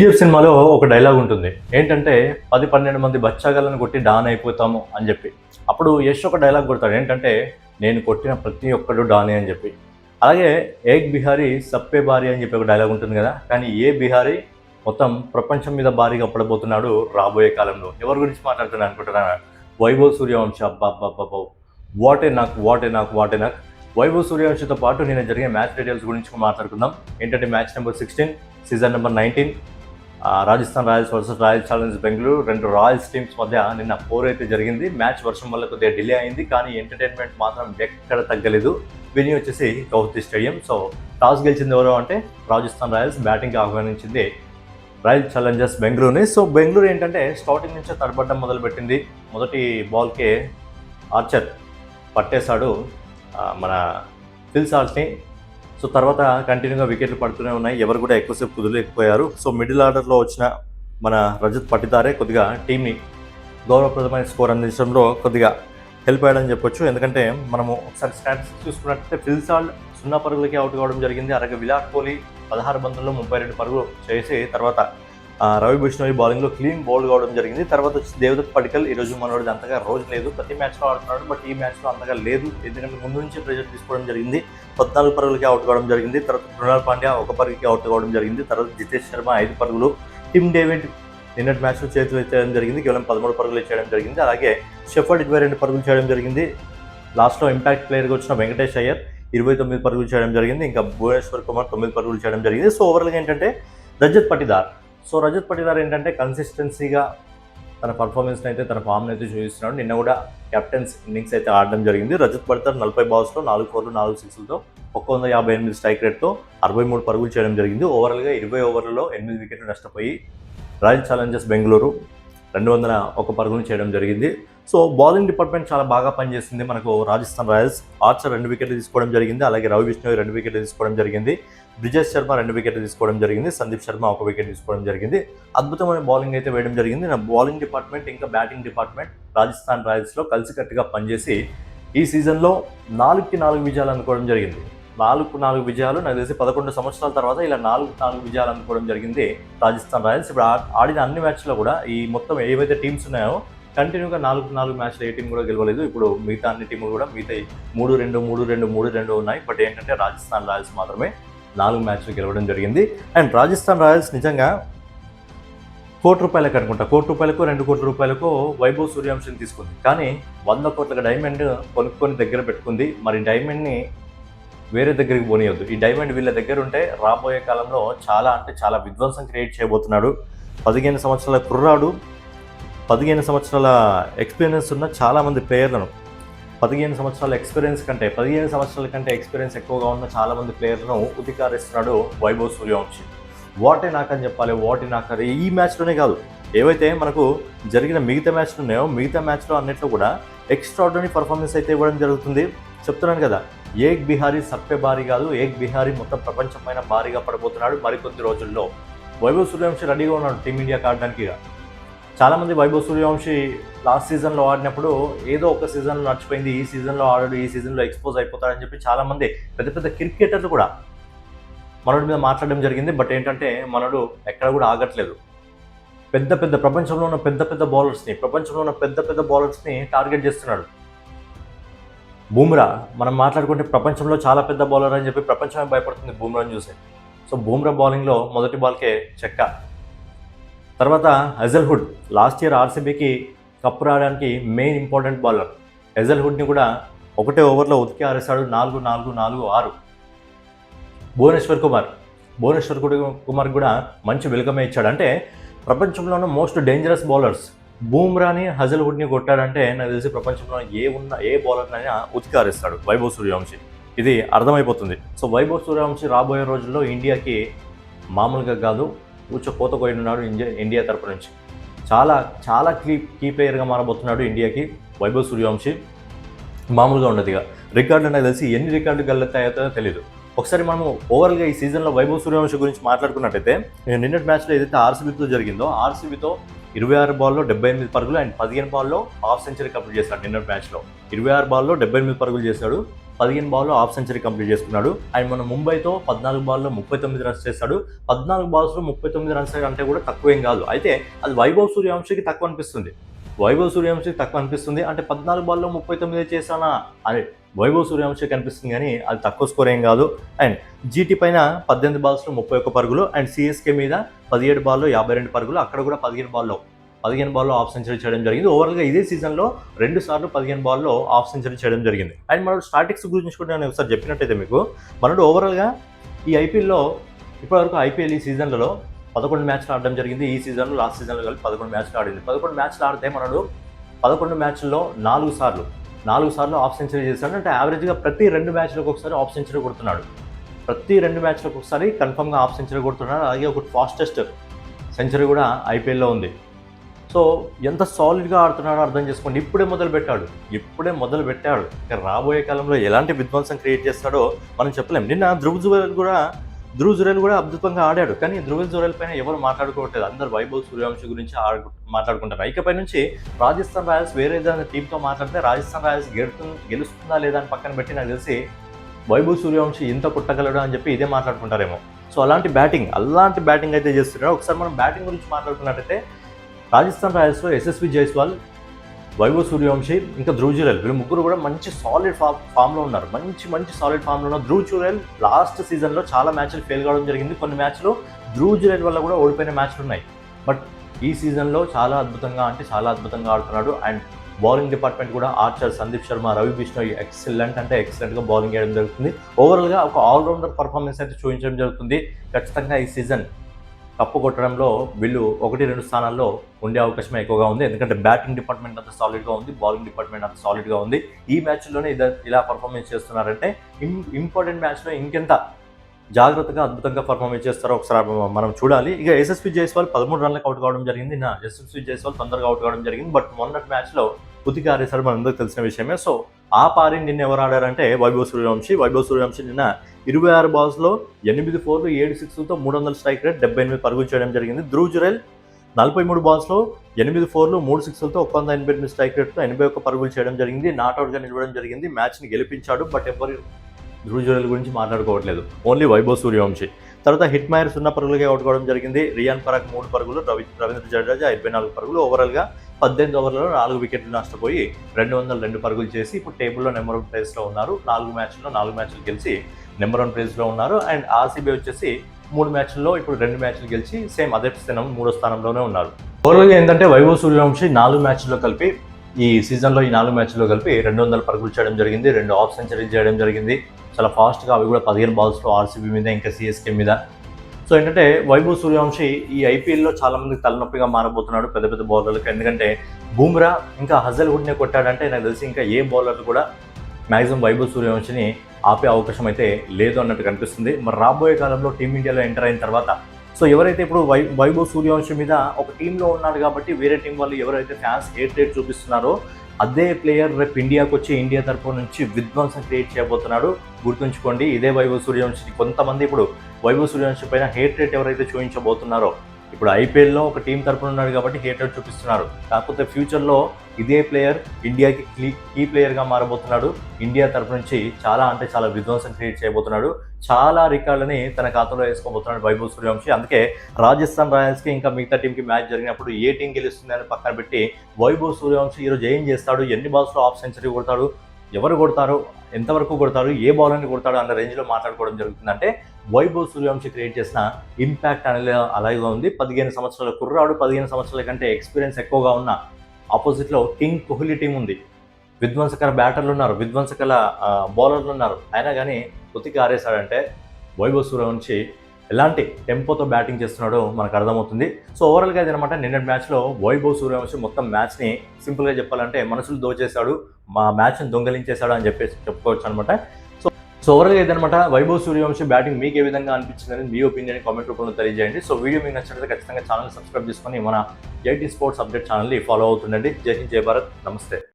KGF సినిమాలో ఒక dialogue ఉంటుంది. ఏంటంటే 10-12 మంది బచ్చాగాళ్ళని కొట్టి డాన్ అయిపోతాము అని చెప్పి. అప్పుడు యష్ ఒక డైలాగ్ కొడతాడు. ఏంటంటే నేను కొట్టిన ప్రతి ఒక్కడు డానే అని చెప్పి. అలాగే ఏక్ బిహారీ సప్పే భారీ అని చెప్పి ఒక డైలాగ్ ఉంటుంది కదా. కానీ ఏ బిహారీ మొత్తం ప్రపంచం మీద భారీగా పడబోతున్నాడు రాబోయే కాలంలో. ఎవరి గురించి మాట్లాడుతున్నాను అనుకుంటున్నాను? వైభవ్ సూర్యవంశ. అబ్బా వాటే నాకు వైభవ్ సూర్యవంశితో పాటు నేను జరిగే మ్యాచ్ డీటెయిల్స్ గురించి మాట్లాడుకుందాం. ఏంటంటే match number 16 season number 19 Rajasthan Royals versus royal Challengers Bengaluru. రెండు రాయల్స్ టీమ్స్ మధ్య నిన్న 4 అయితే జరిగింది. మ్యాచ్ వర్షం వల్ల కొద్దిగా డిలే అయింది, కానీ ఎంటర్టైన్మెంట్ మాత్రం ఎక్కడ తగ్గలేదు. వెన్యూ వచ్చేసి గౌహతి స్టేడియం. సో టాస్ గెలిచింది ఎవరో అంటే రాజస్థాన్ రాయల్స్, బ్యాటింగ్కి ఆహ్వానించింది రాయల్ ఛాలెంజర్స్ బెంగళూరుని. సో బెంగళూరు ఏంటంటే స్టార్టింగ్ నుంచే తడబడ్డం మొదలుపెట్టింది. మొదటి బాల్కే ఆర్చర్ పట్టేశాడు మన ఫిల్ సాల్ట్ని. సో తర్వాత కంటిన్యూగా వికెట్లు పడుతూనే ఉన్నాయి. ఎవరు కూడా ఎక్కువసేపు కుదరలేకపోయారు. సో మిడిల్ ఆర్డర్లో వచ్చిన మన రజత్ పటిదారే కొద్దిగా టీంని గౌరవప్రదమైన స్కోర్ అందించడంలో కొద్దిగా హెల్ప్ అయ్యాడని చెప్పొచ్చు. ఎందుకంటే మనము ఒకసారి స్టాటిస్టిక్స్ చూసుకున్నట్లయితే ఫిల్ సాల్ట్ 0 పరుగులకి అవుట్ కావడం జరిగింది. అలాగే విరాట్ కోహ్లీ 16 బంతుల్లో 32 పరుగులు చేసి తర్వాత రవి బిష్ణోయ్ బౌలింగ్లో క్లీన్ బౌల్డ్ కావడం జరిగింది. తర్వాత వచ్చి దేవదత్ పడికల్ ఈరోజు మనోడిది అంతగా రోజు లేదు. ప్రతి మ్యాచ్లో ఆడుతున్నాడు, బట్ ఈ మ్యాచ్లో అంతగా లేదు. ఎందుకంటే ముందు నుంచి ప్రెజర్ తీసుకోవడం జరిగింది. 14 పరుగులకి అవుట్ కావడం జరిగింది. తర్వాత కృణాల్ పాండ్యా 1 పరుగుకి అవుట్ కావడం జరిగింది. తర్వాత జితేష్ శర్మ 5 పరుగులు. టిమ్ డేవిడ్ నిన్నటి మ్యాచ్లో చేతులు ఎత్తేయడం జరిగింది. కేవలం 13 పరుగులు ఇచ్చేయడం జరిగింది. అలాగే షెఫర్డ్ 22 పరుగులు చేయడం జరిగింది. లాస్ట్లో ఇంపాక్ట్ ప్లేయర్గా వచ్చిన వెంకటేష్ అయ్యర్ 29 పరుగులు చేయడం జరిగింది. ఇంకా భువనేశ్వర్ కుమార్ 9 పరుగులు చేయడం జరిగింది. సో ఓవరాల్గా ఏంటంటే రజత్ పటిదార్ ఏంటంటే కన్సిస్టెన్సీగా తన పర్ఫార్మెన్స్ని అయితే, తన ఫామ్ని అయితే చూపిస్తున్నాడు. నిన్న కూడా కెప్టెన్స్ ఇన్నింగ్స్ అయితే ఆడడం జరిగింది. రజత్ పటిదార్ 40 బాల్స్లో 4 4లు 4 6లతో 158 స్ట్రైక్ రేట్తో 63 పరుగులు చేయడం జరిగింది. ఓవరాల్గా 20 ఓవర్లలో 8 వికెట్లు నష్టపోయి రాయల్ ఛాలెంజర్స్ బెంగళూరు 201 పరుగులు చేయడం జరిగింది. సో బౌలింగ్ డిపార్ట్మెంట్ చాలా బాగా పనిచేసింది మనకు రాజస్థాన్ రాయల్స్. ఆర్చర్ 2 వికెట్లు తీసుకోవడం జరిగింది. అలాగే రవి బిష్ణోయ్ 2 వికెట్లు తీసుకోవడం జరిగింది. బ్రిజేష్ శర్మ 2 వికెట్లు తీసుకోవడం జరిగింది. సందీప్ శర్మ 1 వికెట్ తీసుకోవడం జరిగింది. అద్భుతమైన బౌలింగ్ అయితే వేయడం జరిగింది. నా బౌలింగ్ డిపార్ట్మెంట్ ఇంకా బ్యాటింగ్ డిపార్ట్మెంట్ రాజస్థాన్ రాయల్స్లో కలిసికట్టుగా పనిచేసి ఈ సీజన్లో 4కి 4 విజయాలు అనుకోవడం జరిగింది. 4 విజయాలు నాకు తెలిసి 11 సంవత్సరాల తర్వాత ఇలా 4 విజయాలు అనుకోవడం జరిగింది రాజస్థాన్ రాయల్స్. ఇప్పుడు ఆడిన అన్ని మ్యాచ్లో కూడా ఈ మొత్తం ఏవైతే టీమ్స్ ఉన్నాయో కంటిన్యూగా 4 మ్యాచ్లు ఏ టీం కూడా గెలవలేదు. ఇప్పుడు మిగతా అన్ని టీములు కూడా మిగతా 3-2, 3-2, 3-2 ఉన్నాయి. బట్ ఏంటంటే రాజస్థాన్ రాయల్స్ మాత్రమే 4 మ్యాచ్లు గెలవడం జరిగింది. అండ్ రాజస్థాన్ రాయల్స్ నిజంగా ₹1,00,00,000 అనుకుంటా, ₹1,00,00,000 ₹2,00,00,000 వైభవ్ సూర్యవంశిని తీసుకుంది. కానీ 100 కోట్ల డైమండ్ కొనుక్కొని దగ్గర పెట్టుకుంది. మరి డైమండ్ని వేరే దగ్గరికి పోనీయొద్దు. ఈ డైమండ్ వీళ్ళ దగ్గర ఉంటే రాబోయే కాలంలో చాలా అంటే చాలా విధ్వంసం క్రియేట్ చేయబోతున్నాడు. 15 సంవత్సరాల కుర్రాడు, 15 సంవత్సరాల ఎక్స్పీరియన్స్ ఉన్న చాలామంది ప్లేయర్లను, 15 సంవత్సరాల ఎక్స్పీరియన్స్ ఎక్కువగా ఉన్న చాలామంది ప్లేయర్లను ఉతికారేస్తున్నాడు వైభవ్ సూర్యవంశి. వాటే నాకని చెప్పాలి, ఈ మ్యాచ్లోనే కాదు, ఏవైతే మనకు జరిగిన మిగతా మ్యాచ్లు ఉన్నాయో మిగతా మ్యాచ్లో అన్నిట్లో కూడా ఎక్స్ట్రాడినరీ పర్ఫార్మెన్స్ అయితే ఇవ్వడం జరుగుతుంది. చెప్తున్నాను కదా, ఏక్ బిహారీ సప్పే భారీ కాదు, ఏక్ బిహారీ మొత్తం ప్రపంచం పైన భారీగా పడబోతున్నాడు. మరికొద్ది రోజుల్లో వైభవ్ సూర్యవంశి రెడీగా ఉన్నాడు టీమిండియాకి ఆడడానికి. చాలామంది వైభవ్ సూర్యవంశి లాస్ట్ సీజన్లో ఆడినప్పుడు ఏదో ఒక సీజన్లో నడిచిపోయింది, ఈ సీజన్లో ఆడాడు, ఈ సీజన్లో ఎక్స్పోజ్ అయిపోతాడని చెప్పి చాలామంది పెద్ద క్రికెటర్లు కూడా మనోడి మీద మాట్లాడడం జరిగింది. బట్ ఏంటంటే మనోడు ఎక్కడ కూడా ఆగట్లేదు. ప్రపంచంలో ఉన్న పెద్ద బౌలర్స్ని టార్గెట్ చేస్తున్నాడు. బూమ్రా మనం మాట్లాడుకుంటే ప్రపంచంలో చాలా పెద్ద బౌలర్ అని చెప్పి ప్రపంచమే భయపడుతుంది బూమ్రాని చూసి. సో బూమ్రా బౌలింగ్లో మొదటి బాల్కే చెక్క. తర్వాత హెజల్వుడ్ లాస్ట్ ఇయర్ ఆర్సీబీకి కప్పు రావడానికి మెయిన్ ఇంపార్టెంట్ బౌలర్. హెజల్వుడ్ని కూడా 1 ఓవర్లో ఉతికి ఆరేశాడు. 4-4-4-6. భువనేశ్వర్ కుమార్ కూడా మంచి వెల్కమే ఇచ్చాడు. అంటే ప్రపంచంలోనే మోస్ట్ డేంజరస్ బౌలర్స్ బూమ్రాని, హెజల్వుడ్ని కొట్టాడంటే నాకు తెలిసి ప్రపంచంలో ఏ బౌలర్నైనా ఉతికారేస్తాడు వైభవ్ సూర్యవంశి. ఇది అర్థమైపోతుంది. సో వైభవ్ సూర్యవంశి రాబోయే రోజుల్లో ఇండియాకి మామూలుగా కాదు, కోత కోయనున్నాడు ఇండియా తరపు నుంచి. చాలా కీ ప్లేయర్గా మారబోతున్నాడు ఇండియాకి వైభవ్ సూర్యవంశి. మామూలుగా ఉండదు. ఇక రికార్డులు నాకు తెలిసి ఎన్ని రికార్డులు గెలుతాయో తెలియదు. ఒకసారి మనము ఓవరాల్గా ఈ సీజన్లో వైభవ్ సూర్యవంశి గురించి మాట్లాడుకున్నట్టయితే, నిన్నటి మ్యాచ్లో ఏదైతే ఆర్సీబీతో జరిగిందో, ఆర్సీబీతో 26 బాల్లో 78 పరుగులు అండ్ 15 బాల్లో హాఫ్ సెంచరీ కంప్లీట్ చేశాడు. నిన్నటి మ్యాచ్లో 26 బాల్లో 78 పరుగులు చేశాడు. 15 బాల్లో హాఫ్ సెంచరీ కంప్లీట్ చేసుకున్నాడు. అండ్ మన ముంబైతో 14 బాల్లో 39 రన్స్ చేస్తాడు. 14 బాల్స్లో 39 రన్స్ అంటే కూడా తక్కువేం కాదు. అయితే అది వైభవ్ సూర్యవంశీకి తక్కువ అనిపిస్తుంది. అంటే 14 బాల్లో 39 చేశానా అని వైభవ్ సూర్యవంశీకి అనిపిస్తుంది, కానీ అది తక్కువ స్కోర్ ఏం కాదు. అండ్ జీటీ పైన 18 బాల్స్లో 31 పరుగులు అండ్ సిఎస్కే మీద 17 బాల్లో 52 పరుగులు. అక్కడ కూడా 15 బాల్లో హాఫ్ సెంచరీ చేయడం జరిగింది. ఓవరాల్గా ఇదే సీజన్లో 2 సార్లు 15 బాల్లో హాఫ్ సెంచరీ చేయడం జరిగింది. అండ్ మనడు స్టాటిక్స్ గురించి కూడా నేను ఒకసారి చెప్పినట్టయితే మీకు, మనడు ఓవరాల్గా ఈ ఐపీఎల్లో ఇప్పటివరకు ఐపీఎల్ ఈ సీజన్లలో 11 మ్యాచ్లు ఆడడం జరిగింది. ఈ సీజన్లో లాస్ట్ సీజన్లో కలిపి 11 మ్యాచ్లు ఆడింది. 11 మ్యాచ్లు ఆడితే మనడు 11 మ్యాచ్ల్లో 4 సార్లు హాఫ్ సెంచరీ చేశాడు. అంటే యావరేజ్గా ప్రతి 2 మ్యాచ్లకు ఒకసారి హాఫ్ సెంచరీ కొడుతున్నాడు. ప్రతి 2 మ్యాచ్లకు ఒకసారి కన్ఫర్మ్గా హాఫ్ సెంచరీ కొడుతున్నాడు. అలాగే ఒక ఫాస్టెస్ట్ సెంచరీ కూడా ఐపీఎల్లో ఉంది. సో ఎంత సాలిడ్గా ఆడుతున్నాడో అర్థం చేసుకోండి. ఇప్పుడే మొదలు పెట్టాడు. ఇక రాబోయే కాలంలో ఎలాంటి విధ్వంసం క్రియేట్ చేస్తాడో మనం చెప్పలేం. నిన్న ధ్రువ్ జురేల్ కూడా అద్భుతంగా ఆడాడు, కానీ ధ్రువ్ జురేల్ పైన ఎవరు మాట్లాడుకోవట్లేదు. అందరు వైభవ్ సూర్యవంశీ గురించి మాట్లాడుకుంటారు. ఇకపై నుంచి రాజస్థాన్ రాయల్స్ వేరే ఏదైనా టీంతో మాట్లాడితే రాజస్థాన్ రాయల్స్ గెలుస్తుందా లేదా అని పక్కన పెట్టి నాకు తెలిసి వైభవ్ సూర్యవంశీ ఇంత కొట్టగలడు అని చెప్పి ఇదే మాట్లాడుకుంటారేమో. సో అలాంటి బ్యాటింగ్ అయితే చేస్తున్నాడు. ఒకసారి మనం బ్యాటింగ్ గురించి మాట్లాడుకున్నట్టయితే రాజస్థాన్ రాయల్స్లో యశస్వి జైస్వాల్, వైభవ్ సూర్యవంశీ ఇంకా ధ్రువ్ జురేల్ వీళ్ళు ముగ్గురు కూడా మంచి సాలిడ్ ఫామ్లో ఉన్నారు. మంచి సాలిడ్ ఫామ్లో ఉన్నారు. ధ్రువ్ జురేల్ లాస్ట్ సీజన్లో చాలా మ్యాచ్లు ఫెయిల్ కావడం జరిగింది. కొన్ని మ్యాచ్లు ధ్రువ్ జురేల్ వల్ల కూడా ఓడిపోయిన మ్యాచ్లు ఉన్నాయి. బట్ ఈ సీజన్లో చాలా అద్భుతంగా ఆడుతున్నాడు. అండ్ బౌలింగ్ డిపార్ట్మెంట్ కూడా ఆర్చర్, సందీప్ శర్మ, రవి బిష్ణోయ్ ఎక్సలెంట్గా బౌలింగ్ చేయడం జరుగుతుంది. ఓవరాల్గా ఒక ఆల్రౌండర్ పర్ఫార్మెన్స్ అయితే చూపించడం జరుగుతుంది. ఖచ్చితంగా ఈ సీజన్ కప్పు కొట్టడంలో వీళ్ళు 1-2 స్థానాల్లో ఉండే అవకాశం ఎక్కువగా ఉంది. ఎందుకంటే బ్యాటింగ్ డిపార్ట్మెంట్ అంత సాలిడ్గా ఉంది, బౌలింగ్ డిపార్ట్మెంట్ అంత సాలిడ్గా ఉంది. ఈ మ్యాచ్లోనే ఇలా పర్ఫార్మెన్స్ చేస్తున్నారంటే ఇంపార్టెంట్ మ్యాచ్లో ఇంకెంత జాగ్రత్తగా అద్భుతంగా పర్ఫార్మెన్స్ చేస్తారో ఒకసారి మనం చూడాలి. ఇక యశస్వి జైస్వాల్ 13 రన్లకు అవుట్ కావడం జరిగింది. యశస్వి జైస్వాల్ తొందరగా అవుట్ కావడం జరిగింది. బట్ మొన్నటి మ్యాచ్లో ఉతికి ఆరేశారు, మనందరికీ తెలిసిన విషయమే. సో ఆ పారి నిన్న ఎవరు ఆడారంటే వైభవ్ సూర్యవంశీ నిన్న 26 బాల్స్లో 8 4లు 7 6లతో 300 స్ట్రైక్ రేట్, 78 పరుగులు చేయడం జరిగింది. ధ్రువ్ జురేల్ 43 బాల్స్లో 8 4లు 3 6లతో 188 స్ట్రైక్ రేట్తో 81 పరుగులు చేయడం జరిగింది. నాట్అవుట్గా నిలవడం జరిగింది. మ్యాచ్ని గెలిపించాడు. బట్ ఎవరు ధ్రువ్ జురేల్ గురించి మాట్లాడుకోవట్లేదు, ఓన్లీ వైభవ్ సూర్యవంశీ. తర్వాత హిట్ మైర్ 0 పరుగులకే అవుట్ కావడం జరిగింది. రియాన్ పరాగ్ 3 పరుగులు, రవీంద్ర జడేజా 24 పరుగులు. ఓవరాల్గా 18 ఓవర్లలో 4 వికెట్లు నష్టపోయి 202 పరుగులు చేసి ఇప్పుడు టేబుల్లో నెంబర్ 1 ప్లేస్లో ఉన్నారు. 4 మ్యాచ్లు గెలిచి నెంబర్ 1 ప్లేస్లో ఉన్నారు. అండ్ ఆర్సీబీ వచ్చేసి 3 మ్యాచ్ల్లో ఇప్పుడు 2 మ్యాచ్లు గెలిచి సేమ్ అదే స్థానం 3వ స్థానంలోనే ఉన్నారు. ఓవరాల్గా ఏంటంటే వైభవ్ సూర్యవంశీ 4 మ్యాచ్ల్లో కలిపి ఈ సీజన్లో 4 మ్యాచ్ల్లో కలిపి 200 పరుగులు చేయడం జరిగింది. 2 హాఫ్ సెంచరీలు చేయడం జరిగింది. చాలా ఫాస్ట్గా, అవి కూడా 15 బాల్స్లో ఆర్సీబీ మీద ఇంకా సిఎస్కే మీద. సో ఏంటంటే వైభవ్ సూర్యవంశీ ఈ ఐపీఎల్లో చాలా మందికి తలనొప్పిగా మారబోతున్నాడు పెద్ద బౌలర్లకు. ఎందుకంటే బూమ్రా ఇంకా హజల్వుడ్నే కొట్టాడంటే నాకు తెలిసి ఇంకా ఏ బౌలర్లు కూడా మ్యాక్సిమం వైభవ్ సూర్యవంశీని ఆపే అవకాశం అయితే లేదు అన్నట్టు కనిపిస్తుంది. మరి రాబోయే కాలంలో టీమిండియాలో ఎంటర్ అయిన తర్వాత సో ఎవరైతే ఇప్పుడు వైభవ్ సూర్యవంశీ మీద ఒక టీంలో ఉన్నాడు కాబట్టి వేరే టీం వాళ్ళు ఎవరైతే ఫ్యాన్స్ హేట్ చూపిస్తున్నారో అదే ప్లేయర్ రేపు ఇండియాకి వచ్చి ఇండియా తరపు నుంచి విధ్వంసం క్రియేట్ చేయబోతున్నాడు. గుర్తుంచుకోండి, ఇదే వైభవ్ సూర్యవంశీ. కొంతమంది ఇప్పుడు వైభవ్ సూర్యవంశీ పైన రేట్ ఎవరైతే చూపించబోతున్నారో ఇప్పుడు ఐపీఎల్లో ఒక టీం తరపున ఉన్నాడు కాబట్టి రేట్ చూపిస్తున్నారు. కాకపోతే ఫ్యూచర్లో ఇదే ప్లేయర్ ఇండియాకి కీ ప్లేయర్గా మారబోతున్నాడు. ఇండియా తరపు నుంచి చాలా విధ్వంసం క్రియేట్ చేయబోతున్నాడు. చాలా రికార్డులని తన ఖాతాలో వేసుకోబోతున్నాడు వైభవ్ సూర్యవంశీ. అందుకే రాజస్థాన్ రాయల్స్కి ఇంకా మిగతా టీంకి మ్యాచ్ జరిగినప్పుడు ఏ టీం గెలుస్తుంది అని పక్కన పెట్టి వైభవ్ సూర్యవంశీ ఈరోజు ఏం చేస్తాడు, ఎన్ని బాల్స్లో హాఫ్ సెంచరీ కొడతాడు, ఎవరు కొడతారు, ఎంతవరకు కొడతారు, ఏ బౌలర్ని కొడతాడు అన్న రేంజ్లో మాట్లాడుకోవడం జరుగుతుంది. అంటే వైభవ్ సూర్యవంశీ క్రియేట్ చేసిన ఇంపాక్ట్ అనేది అలాగే ఉంది. 15 సంవత్సరాల కుర్రాడు, 15 సంవత్సరాల కంటే ఎక్స్పీరియన్స్ ఎక్కువగా ఉన్న ఆపోజిట్లో కింగ్ కోహ్లీ టీం ఉంది. విధ్వంసకర బ్యాటర్లు ఉన్నారు, విధ్వంసకర బౌలర్లు ఉన్నారు. అయినా కానీ ఉతికి ఆరేశాడంటే వైభవ్ సూర్యవంశీ ఎలాంటి టెంపోతో బ్యాటింగ్ చేస్తున్నాడో మనకు అర్థమవుతుంది. సో ఓవరాల్గా ఇది అనమాట నిన్నటి మ్యాచ్లో వైభవ్ సూర్యవంశీ మొత్తం మ్యాచ్ని సింపుల్గా చెప్పాలంటే మనసులు దోచేశాడు, మా మ్యాచ్ని దొంగలించేశాడు అని చెప్పేసి చెప్పుకోవచ్చు అనమాట. సో ఓవరాల్గా ఇదనమాట వైభవ్ సూర్యవంశీ బ్యాటింగ్ మీకు ఏ విధంగా అనిపించింది అనేది మీ ఒపీనియన్ కామెంట్ రూపంలో తెలియజేయండి. సో వీడియో మీకు నచ్చినట్లయితే ఖచ్చితంగా ఛానల్ సబ్స్క్రైబ్ చేసుకొని మన JT స్పోర్ట్స్ అప్డేట్ ఛానల్ని ఫాలో అవుతుండండి. జై హింద్, జై భారత్, నమస్తే.